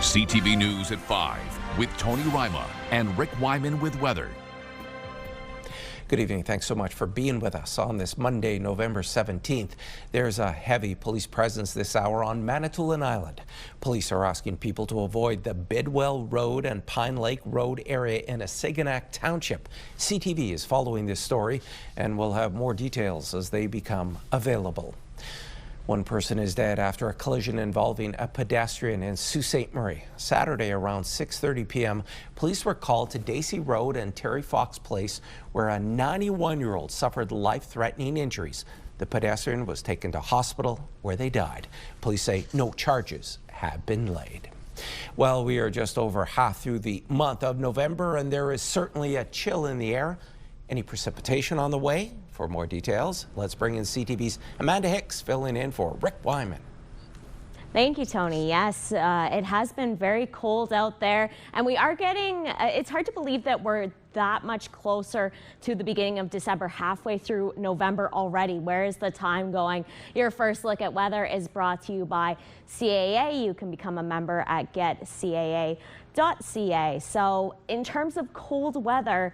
CTV News at 5 with Tony Ryma and Rick Wyman with weather. Good evening. Thanks so much for being with us on this Monday, November 17th. There's a heavy police presence this hour on Manitoulin Island. Police are asking people to avoid the Bidwell Road and Pine Lake Road area in Asiganak Township. CTV is following this story and will have more details as they become available. One person is dead after a collision involving a pedestrian in Sault Ste. Marie. Saturday around 6:30 p.m., police were called to Dacey Road and Terry Fox Place, where a 91-year-old suffered life-threatening injuries. The pedestrian was taken to hospital where they died. Police say no charges have been laid. Well, we are just over half through the month of November, and there is certainly a chill in the air. Any precipitation on the way? For more details, let's bring in CTV's Amanda Hicks filling in for Rick Wyman. Thank you, Tony. Yes, it has been very cold out there, and we are getting, it's hard to believe that we're that much closer to the beginning of December, halfway through November already. Where is the time going? Your first look at weather is brought to you by CAA. You can become a member at getcaa.ca. So in terms of cold weather,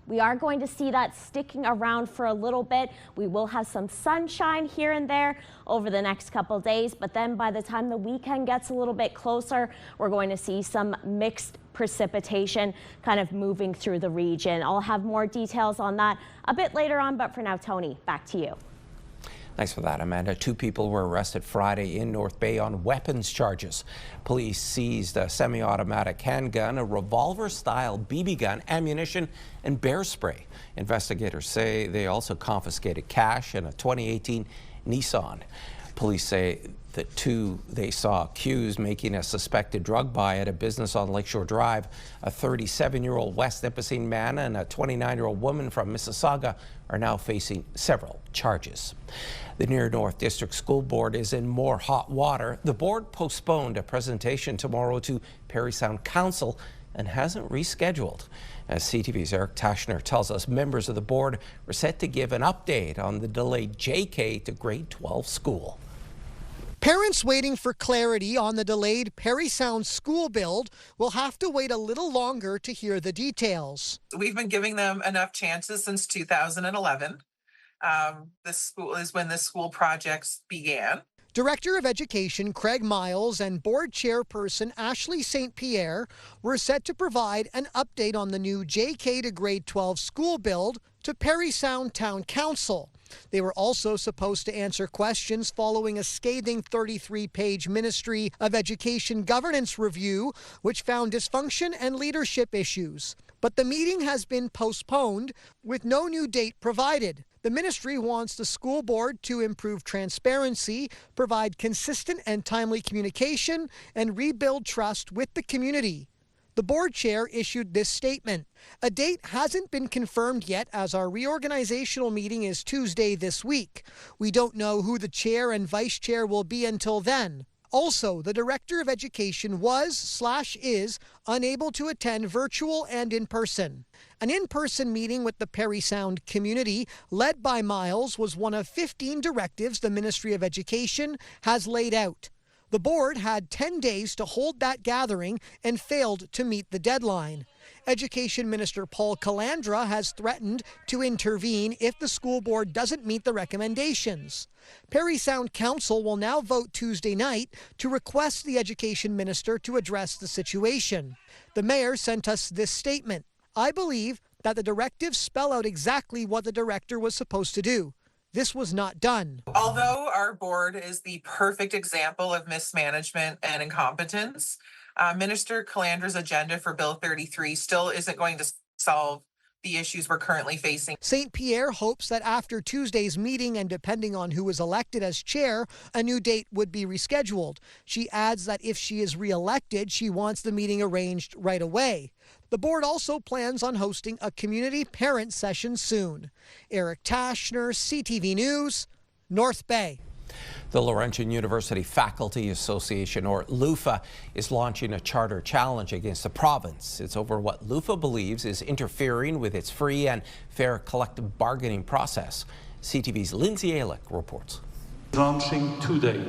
we are going to see that sticking around for a little bit. We will have some sunshine here and there over the next couple days, but then by the time the weekend gets a little bit closer, we're going to see some mixed precipitation kind of moving through the region. I'll have more details on that a bit later on, but for now, Tony, back to you. Thanks for that, Amanda. 2 people were arrested Friday in North Bay on weapons charges. Police seized a semi-automatic handgun, a revolver-style BB gun, ammunition, and bear spray. Investigators say they also confiscated cash and a 2018 Nissan. Police say the 2 they saw accused making a suspected drug buy at a business on Lakeshore Drive. A 37-year-old West Nipissing man and a 29-year-old woman from Mississauga are now facing several charges. The Near North District School Board is in more hot water. The board postponed a presentation tomorrow to Parry Sound Council and hasn't rescheduled. As CTV's Eric Tashner tells us, members of the board were set to give an update on the delayed JK to grade 12 school. Parents waiting for clarity on the delayed Parry Sound school build will have to wait a little longer to hear the details. We've been giving them enough chances since 2011. This school is when the school projects began. Director of Education Craig Miles and Board Chairperson Ashley St. Pierre were set to provide an update on the new JK to grade 12 school build to Parry Sound Town Council. They were also supposed to answer questions following a scathing 33-page Ministry of Education governance review, which found dysfunction and leadership issues. But the meeting has been postponed with no new date provided. The ministry wants the school board to improve transparency, provide consistent and timely communication, and rebuild trust with the community. The board chair issued this statement. A date hasn't been confirmed yet, as our reorganizational meeting is Tuesday this week. We don't know who the chair and vice chair will be until then. Also, the Director of Education was/is unable to attend virtual and in person. An in-person meeting with the Parry Sound community, led by Miles, was one of 15 directives the Ministry of Education has laid out. The board had 10 days to hold that gathering and failed to meet the deadline. Education Minister Paul Calandra has threatened to intervene if the school board doesn't meet the recommendations. Parry Sound Council will now vote Tuesday night to request the Education Minister to address the situation. The mayor sent us this statement. I believe that the directives spell out exactly what the director was supposed to do. This was not done. Although our board is the perfect example of mismanagement and incompetence, Minister Calandra's agenda for Bill 33 still isn't going to solve the issues we're currently facing. St. Pierre hopes that after Tuesday's meeting and depending on who is elected as chair, a new date would be rescheduled. She adds that if she is re-elected, she wants the meeting arranged right away. The board also plans on hosting a community parent session soon. Eric Tashner, CTV News, North Bay. The Laurentian University Faculty Association, or LUFA, is launching a charter challenge against the province. It's over what LUFA believes is interfering with its free and fair collective bargaining process. CTV's Lindsay Alick reports. Launching today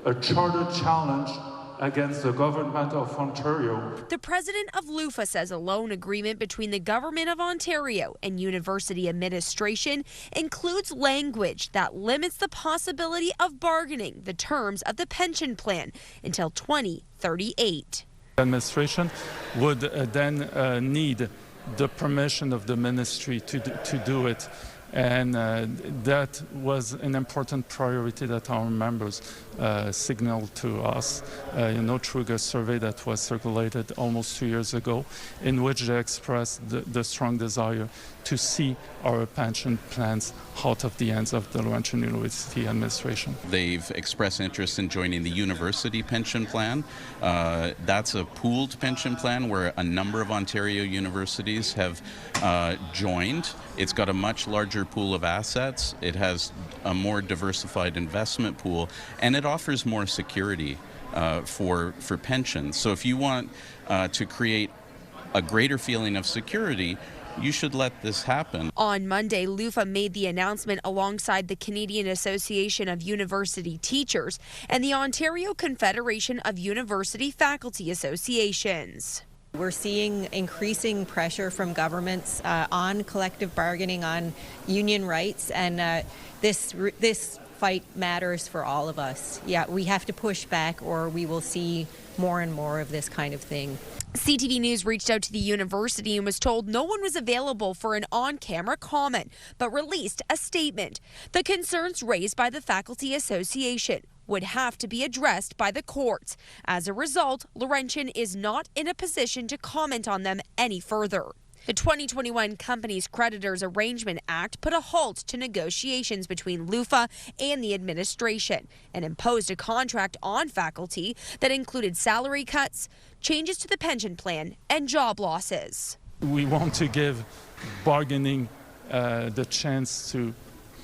a charter challenge against the government of Ontario. The president of LUFA says a loan agreement between the government of Ontario and university administration includes language that limits the possibility of bargaining the terms of the pension plan until 2038. The administration would then need the permission of the ministry to do it. And that was an important priority that our members signaled to us, through a survey that was circulated almost 2 years ago, in which they expressed the strong desire to see our pension plans out of the hands of the Laurentian University administration. They've expressed interest in joining the university pension plan. That's a pooled pension plan where a number of Ontario universities have joined. It's got a much larger pool of assets. It has a more diversified investment pool, and it offers more security for pensions. So if you want to create a greater feeling of security, you should let this happen. On Monday, LUFA made the announcement alongside the Canadian Association of University Teachers and the Ontario Confederation of University Faculty Associations. We're seeing increasing pressure from governments on collective bargaining, on union rights, and this fight matters for all of us. Yeah, we have to push back or we will see more and more of this kind of thing. CTV News reached out to the university and was told no one was available for an on-camera comment, but released a statement. The concerns raised by the Faculty Association would have to be addressed by the courts. As a result, Laurentian is not in a position to comment on them any further. The 2021 Companies Creditors Arrangement Act put a halt to negotiations between LUFA and the administration and imposed a contract on faculty that included salary cuts, changes to the pension plan, and job losses. We want to give bargaining the chance to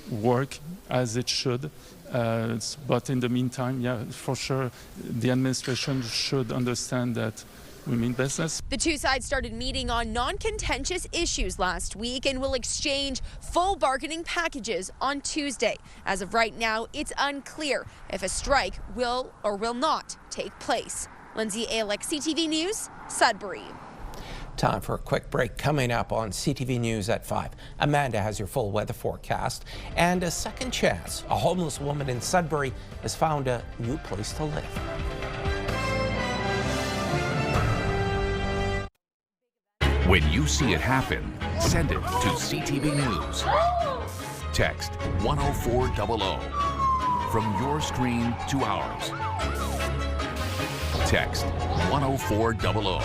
work as it should. But in the meantime, for sure, the administration should understand that we mean business. The two sides started meeting on non-contentious issues last week and will exchange full bargaining packages on Tuesday. As of right now, it's unclear if a strike will or will not take place. Lindsay Alec, CTV News, Sudbury. Time for a quick break. Coming up on CTV News at 5. Amanda has your full weather forecast. And a second chance. A homeless woman in Sudbury has found a new place to live. When you see it happen, send it to CTV News. Text 10400 from your screen to ours. Text 10400.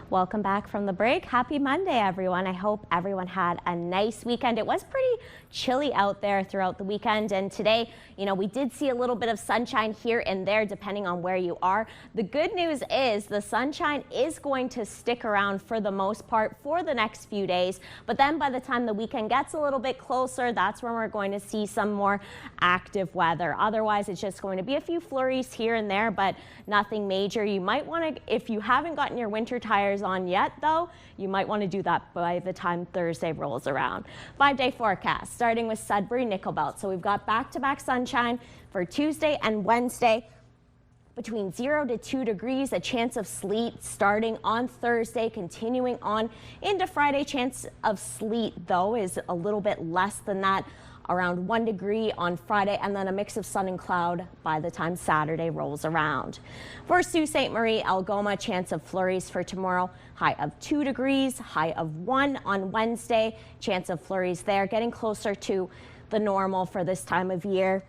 Welcome back from the break. Happy Monday, everyone. I hope everyone had a nice weekend. It was pretty chilly out there throughout the weekend, and today, we did see a little bit of sunshine here and there depending on where you are. The good news is the sunshine is going to stick around for the most part for the next few days, but then by the time the weekend gets a little bit closer, that's when we're going to see some more active weather. Otherwise, it's just going to be a few flurries here and there, but nothing major. You might want to, if you haven't gotten your winter tires on yet, though, you might want to do that by the time Thursday rolls around. 5-day forecast, starting with Sudbury, Nickel Belt. So we've got back-to-back sunshine for Tuesday and Wednesday. Between 0 to 2 degrees, a chance of sleet starting on Thursday, continuing on into Friday. Chance of sleet, though, is a little bit less than that, around 1 degree on Friday, and then a mix of sun and cloud by the time Saturday rolls around. For Sault Ste. Marie, Algoma, chance of flurries for tomorrow, high of 2 degrees, high of 1 on Wednesday, chance of flurries there, getting closer to the normal for this time of year.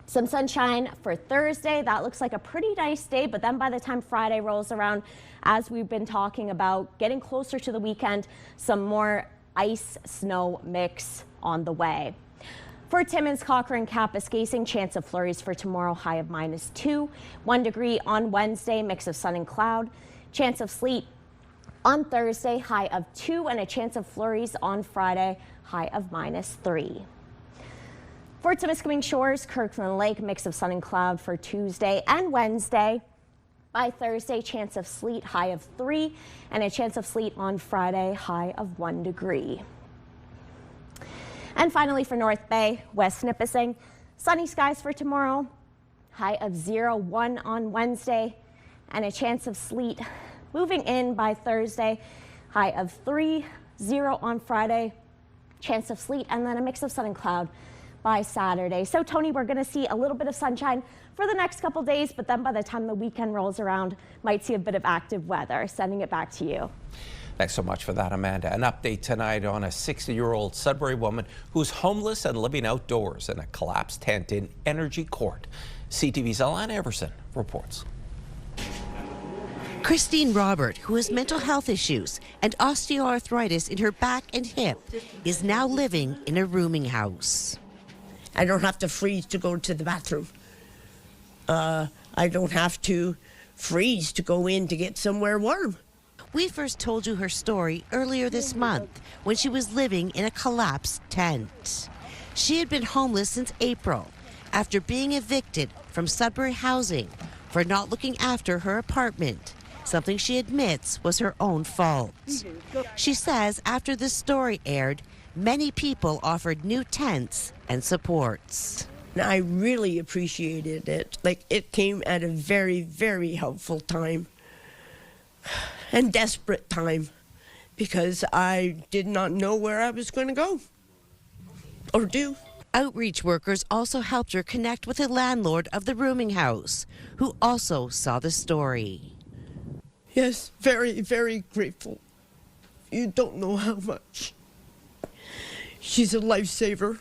Some sunshine for Thursday. That looks like a pretty nice day, but then by the time Friday rolls around, as we've been talking about, getting closer to the weekend, some more ice snow mix on the way. For Timmins, Cochrane, Kapuskasing, chance of flurries for tomorrow, high of -2. 1 degree on Wednesday, mix of sun and cloud. Chance of sleet on Thursday, high of 2, and a chance of flurries on Friday, high of -3. For Timiskaming Shores, Kirkland Lake, mix of sun and cloud for Tuesday and Wednesday. By Thursday, chance of sleet, high of 3, and a chance of sleet on Friday, high of 1 degree. And finally for North Bay, West Nipissing, sunny skies for tomorrow, high of 0-1 on Wednesday, and a chance of sleet moving in by Thursday, high of 3-0 on Friday, chance of sleet, and then a mix of sun and cloud by Saturday. So Tony, we're going to see a little bit of sunshine for the next couple days, but then by the time the weekend rolls around, might see a bit of active weather. Sending it back to you. Thanks so much for that, Amanda. An update tonight on a 60-year-old Sudbury woman who's homeless and living outdoors in a collapsed tent in Energy Court. CTV's Alana Everson reports. Christine Robert, who has mental health issues and osteoarthritis in her back and hip, is now living in a rooming house. I don't have to freeze to go to the bathroom. I don't have to freeze to go in to get somewhere warm. We first told you her story earlier this month when she was living in a collapsed tent. She had been homeless since April after being evicted from Sudbury housing for not looking after her apartment, something she admits was her own fault. She says after this story aired, many people offered new tents and supports. I really appreciated it. Like, it came at a very, very helpful time and desperate time because I did not know where I was going to go or do. Outreach workers also helped her connect with the landlord of the rooming house, who also saw the story. Yes, very, very grateful. You don't know how much. She's a lifesaver.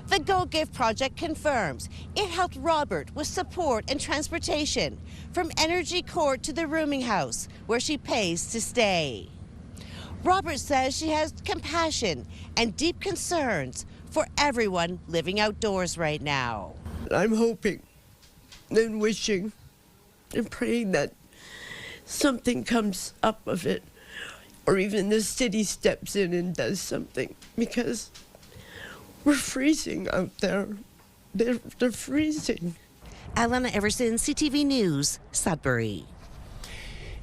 The Go Give Project confirms it helped Robert with support and transportation from Energy Court to the rooming house where she pays to stay. Robert says she has compassion and deep concerns for everyone living outdoors right now. I'm hoping and wishing and praying that something comes up of it, or even the city steps in and does something, because we're freezing out there. They're freezing. Alana Everson, CTV News, Sudbury.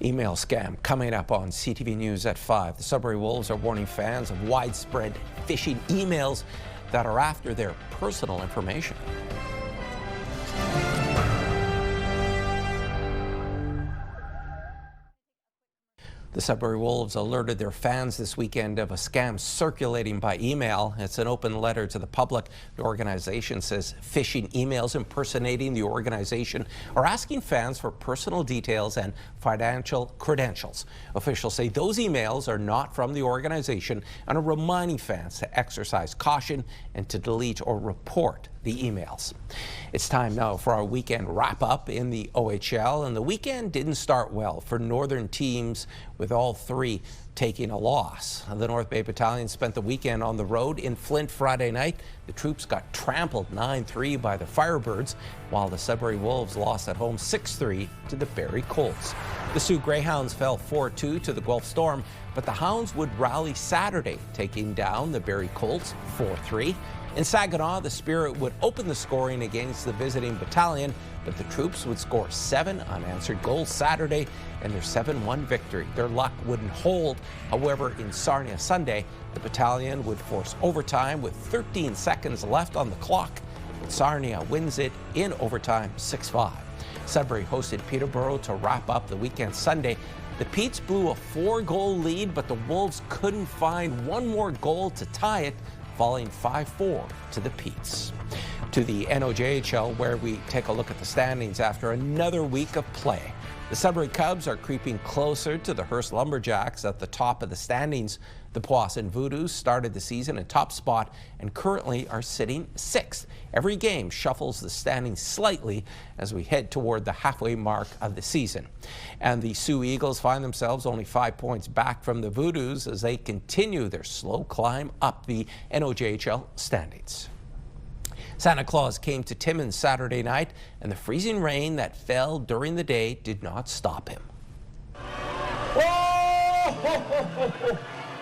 Email scam coming up on CTV News at 5. The Sudbury Wolves are warning fans of widespread phishing emails that are after their personal information. The Sudbury Wolves alerted their fans this weekend of a scam circulating by email. It's an open letter to the public. The organization says phishing emails impersonating the organization are asking fans for personal details and financial credentials. Officials say those emails are not from the organization and are reminding fans to exercise caution and to delete or report the emails. It's time now for our weekend wrap-up in the OHL, and the weekend didn't start well for Northern teams, with all three taking a loss. The North Bay Battalion spent the weekend on the road in Flint Friday night. The troops got trampled 9-3 by the Firebirds, while the Sudbury Wolves lost at home 6-3 to the Barrie Colts. The Sioux Greyhounds fell 4-2 to the Guelph Storm, but the Hounds would rally Saturday, taking down the Barrie Colts 4-3. In Saginaw, the Spirit would open the scoring against the visiting battalion, but the troops would score 7 unanswered goals Saturday in their 7-1 victory. Their luck wouldn't hold. However, in Sarnia Sunday, the battalion would force overtime with 13 seconds left on the clock. But Sarnia wins it in overtime 6-5. Sudbury hosted Peterborough to wrap up the weekend Sunday. The Petes blew a 4-goal lead, but the Wolves couldn't find one more goal to tie it, falling 5-4 to the Petes. To the NOJHL, where we take a look at the standings after another week of play. The Sudbury Cubs are creeping closer to the Hearst Lumberjacks at the top of the standings. The Powassan Voodoos started the season in top spot and currently are sitting 6th. Every game shuffles the standings slightly as we head toward the halfway mark of the season. And the Sioux Eagles find themselves only 5 points back from the Voodoos as they continue their slow climb up the NOJHL standings. Santa Claus came to Timmins Saturday night, and the freezing rain that fell during the day did not stop him.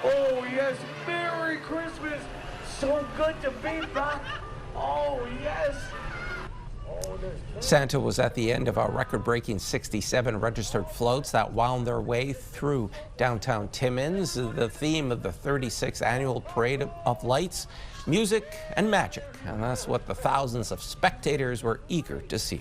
Oh, yes, Merry Christmas. So good to be back. Oh, yes. Santa was at the end of a record-breaking 67 registered floats that wound their way through downtown Timmins. The theme of the 36th annual Parade of Lights, music and magic. And that's what the thousands of spectators were eager to see.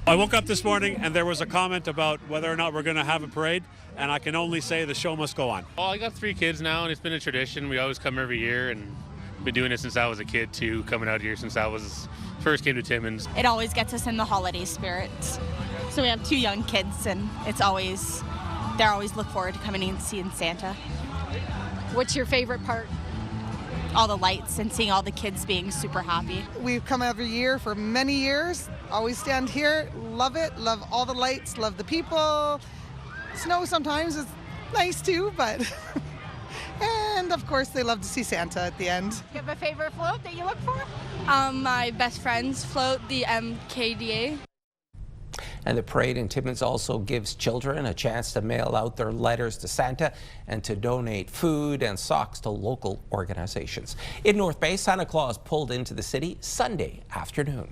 I woke up this morning and there was a comment about whether or not we're going to have a parade, and I can only say the show must go on. Well, I got 3 kids now, and it's been a tradition. We always come every year, and been doing it since I was a kid too, coming out here since I was first came to Timmins. It always gets us in the holiday spirit. So we have 2 young kids, and they're always look forward to coming in and seeing Santa. What's your favorite part? All the lights and seeing all the kids being super happy. We've come every year for many years. Always stand here, love it, love all the lights, love the people. Snow sometimes is nice too, but and of course they love to see Santa at the end. You have a favorite float that you look for? My best friend's float, the MKDA. And the parade in Timmins also gives children a chance to mail out their letters to Santa and to donate food and socks to local organizations. In North Bay, Santa Claus pulled into the city Sunday afternoon.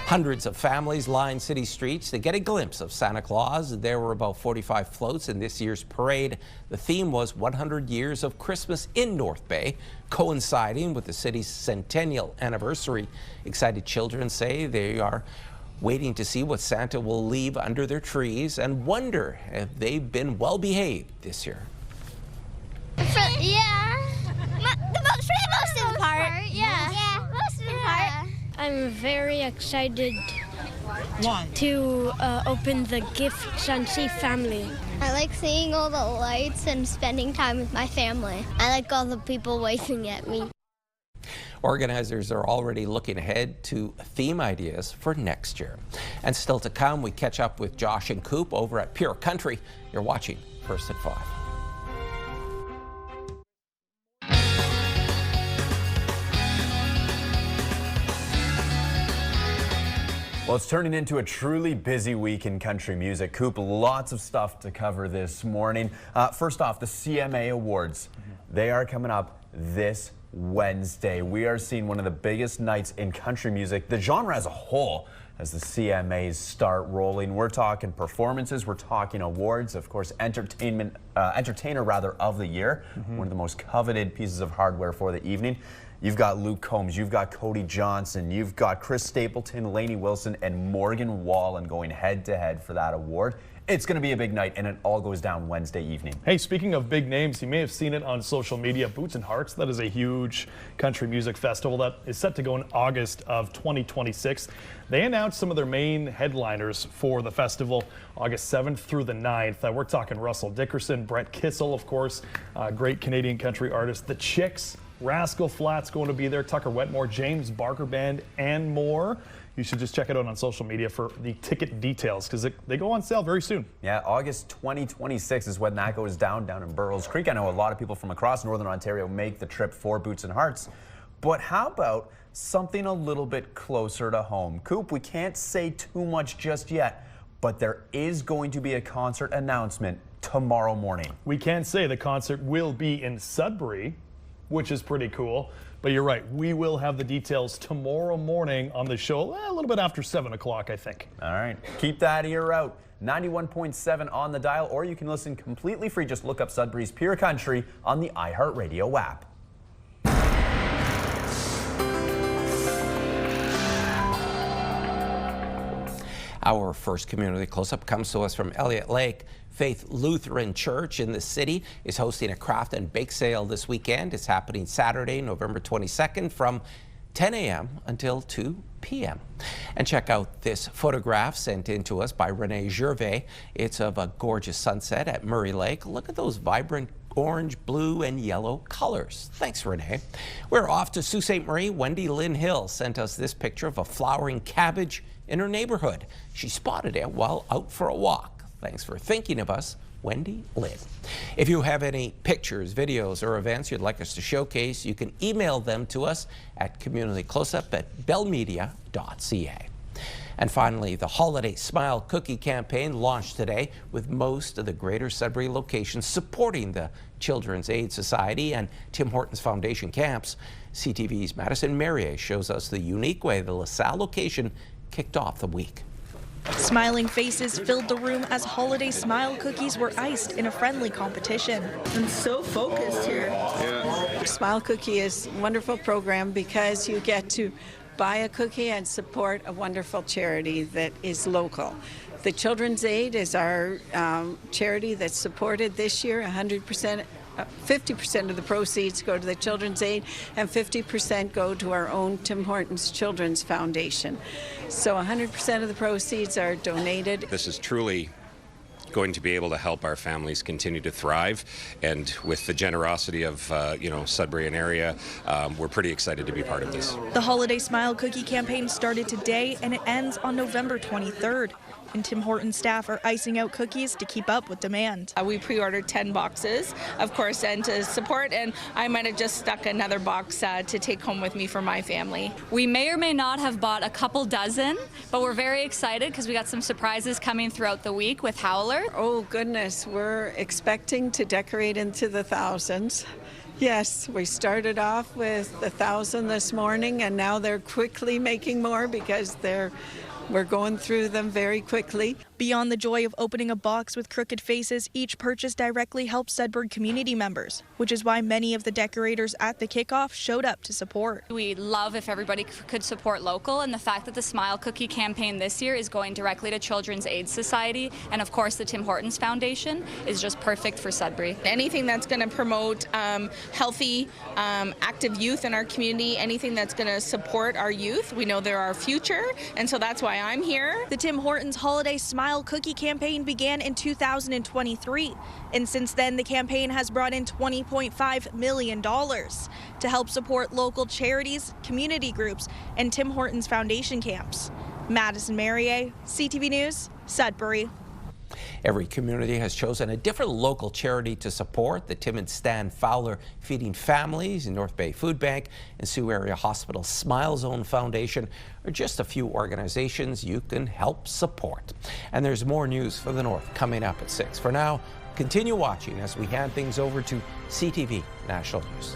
Hundreds of families lined city streets to get a glimpse of Santa Claus. There were about 45 floats in this year's parade. The theme was 100 years of Christmas in North Bay, coinciding with the city's centennial anniversary. Excited children say they are waiting to see what Santa will leave under their trees and wonder if they've been well behaved this year. Yeah, most of the part. Yeah, most of the part. I'm very excited to open the gifts and see family. I like seeing all the lights and spending time with my family. I like all the people waving at me. Organizers are already looking ahead to theme ideas for next year. And still to come, we catch up with Josh and Coop over at Pure Country. You're watching First at 5. Well, it's turning into a truly busy week in country music. Coop, lots of stuff to cover this morning. First off, the CMA Awards. They are coming up this Wednesday. We are seeing one of the biggest nights in country music, the genre as a whole, as the CMAs start rolling. We're talking performances, we're talking awards, of course, entertainer of the year, one of the most coveted pieces of hardware for the evening. You've got Luke Combs, you've got Cody Johnson, you've got Chris Stapleton, Lainey Wilson, and Morgan Wallen going head-to-head for that award. It's going to be a big night, and it all goes down Wednesday evening. Hey, speaking of big names, you may have seen it on social media. Boots and Hearts, that is a huge country music festival that is set to go in August of 2026. They announced some of their main headliners for the festival, August 7th through the 9th. We're talking Russell Dickerson, Brett Kissel, of course, great Canadian country artist. The Chicks, Rascal Flatts going to be there, Tucker Wetmore, James Barker Band, and more. You should just check it out on social media for the ticket details because they go on sale very soon. Yeah, August 2026 is when that goes down in Burroughs Creek. I know a lot of people from across Northern Ontario make the trip for Boots and Hearts. But how about something a little bit closer to home? Coop, we can't say too much just yet, but there is going to be a concert announcement tomorrow morning. We can say the concert will be in Sudbury, which is pretty cool. But you're right, we will have the details tomorrow morning on the show, a little bit after 7 o'clock, I think. All right, keep that ear out. 91.7 on the dial, or you can listen completely free. Just look up Sudbury's Pure Country on the iHeartRadio app. Our first community close-up comes to us from Elliott Lake. Faith Lutheran Church in the city is hosting a craft and bake sale this weekend. It's happening Saturday, November 22nd from 10 a.m. until 2 p.m. And check out this photograph sent in to us by Renee Gervais. It's of a gorgeous sunset at Murray Lake. Look at those vibrant orange, blue, and yellow colors. Thanks, Renee. We're off to Sault Ste. Marie. Wendy Lynn Hill sent us this picture of a flowering cabbage in her neighborhood. She spotted it while out for a walk. Thanks for thinking of us, Wendy Lynn. If you have any pictures, videos, or events you'd like us to showcase, you can email them to us at communitycloseup@bellmedia.ca. And finally, the Holiday Smile Cookie campaign launched today with most of the Greater Sudbury locations supporting the Children's Aid Society and Tim Hortons Foundation camps. CTV's Madison Merrier shows us the unique way the LaSalle location kicked off the week. Smiling faces filled the room as holiday smile cookies were iced in a friendly competition. I'm so focused here. Yeah. Smile Cookie is a wonderful program because you get to buy a cookie and support a wonderful charity that is local. The Children's Aid is our charity that's supported this year. 100%, 50% of the proceeds go to the Children's Aid and 50% go to our own Tim Hortons Children's Foundation. So 100% of the proceeds are donated. This is truly going to be able to help our families continue to thrive, and with the generosity of Sudbury and area, we're pretty excited to be part of this. The Holiday Smile Cookie campaign started today and it ends on November 23rd. And Tim Hortons staff are icing out cookies to keep up with demand. We pre-ordered 10 boxes, of course, and to support, and I might have just stuck another box to take home with me for my family. We may or may not have bought a couple dozen, but we're very excited because we got some surprises coming throughout the week with Howler. Oh goodness, we're expecting to decorate into the thousands. Yes, we started off with 1,000 this morning, and now they're quickly making more because we're going through them very quickly. Beyond the joy of opening a box with crooked faces, each purchase directly helps Sudbury community members, which is why many of the decorators at the kickoff showed up to support. We'd love if everybody could support local, and the fact that the Smile Cookie campaign this year is going directly to Children's Aid Society and of course the Tim Hortons Foundation is just perfect for Sudbury. Anything that's going to promote healthy, active youth in our community, anything that's going to support our youth. We know they're our future, and so that's why I'm here. The Tim Hortons Holiday Smile Cookie campaign began in 2023, and since then the campaign has brought in $20.5 million to help support local charities, community groups, and Tim Hortons Foundation camps. Madison Marier, CTV News, Sudbury. Every community has chosen a different local charity to support. The Timmins Stan Fowler Feeding Families, North Bay Food Bank, and Sioux Area Hospital Smile Zone Foundation are just a few organizations you can help support. And there's more news for the North coming up at 6. For now, continue watching as we hand things over to CTV National News.